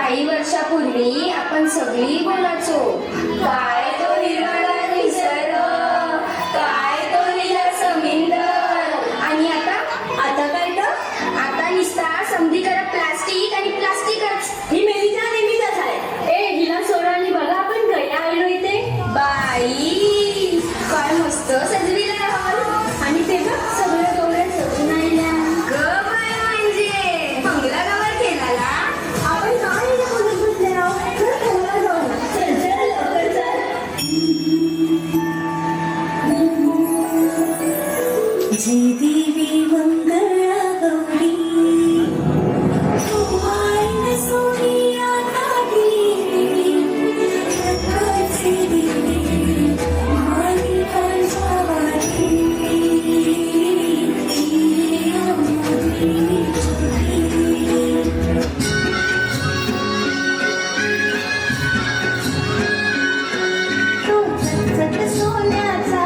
काही वर्षापूर्वी आपण सगळी बोलायचो, काय तो हिरवागार निसर्ग, काय तो नीला समुद्र. आणि आता काय तर आता निस्ता समधी करत प्लास्टिक आणि प्लास्टिकच. ही मेलीचा नेहमीच आहे. ए हिला सोडा आणि बघा आपण घरी आलो इथे. बाई काय मस्त सजविला हॉल. आणि ते बघ सगळं डोळे सजून आल्या. ग बाय म्हणजे बंगला गावात केला. आपण काय बोलत बसले आहोत. चल खायला जाऊ. चल चल लवकर चल. जय देवी मंगळा गौरी ओवाळण सोनिया ताटी रथाचे दिवे माणिकांच्या वाटी तो चटचट सोन्याचा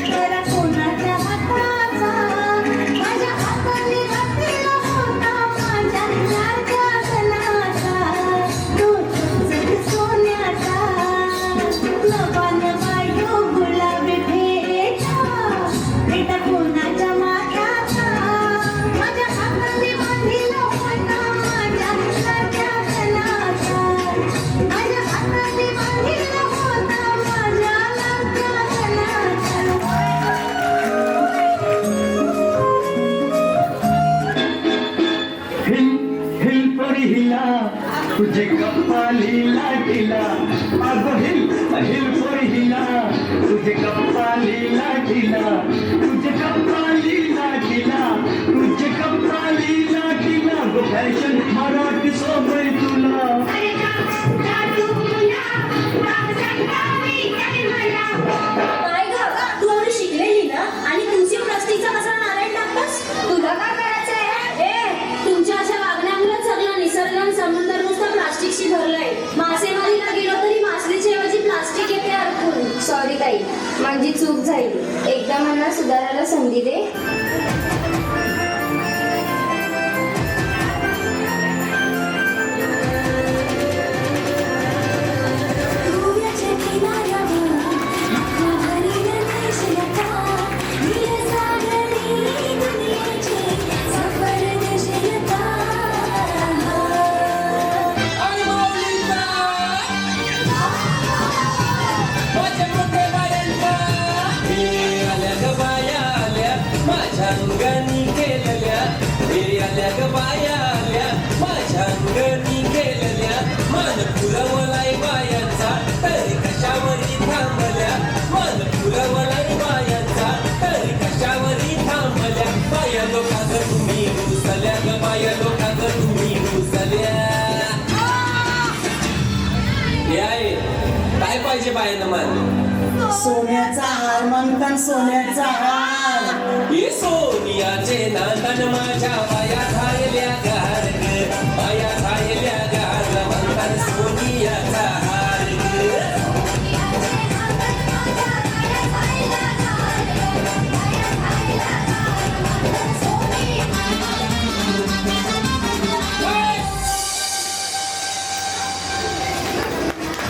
जरा कोणाच्या हाताचा माझ्या हाताने घातलेला होता माझ्या लाडक्या सणाचा. तो चटचट सोन्याचा लबान बायो गुलाबी भेटा कोणाच्या माथ्याचा माझ्या हाताने बांधलेला होता माझ्या लाडक्या सणाचा. माझ्या हाताने बांधलेला होता माझ्या लाडक्या सणाचा. हिल हिल परी हिला तुझे कपाली लाटीला. अगं हिल हिल परी हिला तुझे कपाली लाटीला. तुझे कपाली लाटीला तुझे कपाली लाटीला. गो फॅशन मराठी सोबय तुला. काय ग तू एवढी शिकलेली ना आणि तुझी प्लास्टिकचा कसा नारायण टाकतोस. तुला काय करायचंय? ए तुमच्या अशा वागण्यामुळे सगळं निसर्ग आणि समुद्र नुसतं प्लास्टिकशी भरलंय. मासेमारीला गेलो तरी मासलीच्या ऐवजी प्लास्टिक येते अडकून. सॉरी ताई, माझी चूक झाली. एकदा मला सुधारायला संधी दे. गोव्याच्या किनाऱ्यावर आपल्या घरीला नेसलता निळसागरी दुनियेचे सफर देशलता. माझ्या मोठ्या बायांना हे आल्या ग बाया आल्या माझ्या अंगानी केलेल्या. हे आल्या ग बाया आल्या माझ्या अंगानी केलेल्या. मान फुलवलाय बायांचा तरी कशावरी थांबल्या. मान फुलवलाय बायांचा तरी कशावरी थांबल्या. बाया लोकांग तुम्ही घुसल्या ग बाया लोकांग तुम्ही घुसल्या. हे आहे काय पाहिजे बायांना मान. सोन्याचा हार म्हणतात सोन्याचा हार. ये सोनियाचे नांदन माझ्या बाया झायल्या गार ग. बाया झायल्या गार म्हणतात सोनियाचा हार ग.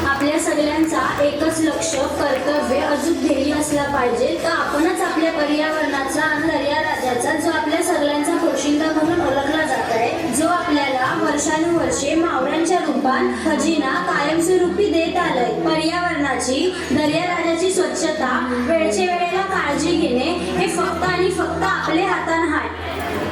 आपल्या सगळ्यांचा एकच लक्ष कर्तव्य अचूक ध्येय असला पाहिजे तर आपणच आपल्या पर्यावरणाचा आणि दर्याराजाचा जो आपल्या सगळ्यांचा पोशिंदा म्हणून ओळखला जात आहे, जो आपल्याला वर्षानुवर्षे मावळ्यांच्या रूपात खजिना कायमस्वरूपी देत आलंय. पर्यावरणाची दर्याराजाची स्वच्छता वेळच्या वेळेला काळजी घेणे हे फक्त आणि फक्त आपल्या हातात आहे.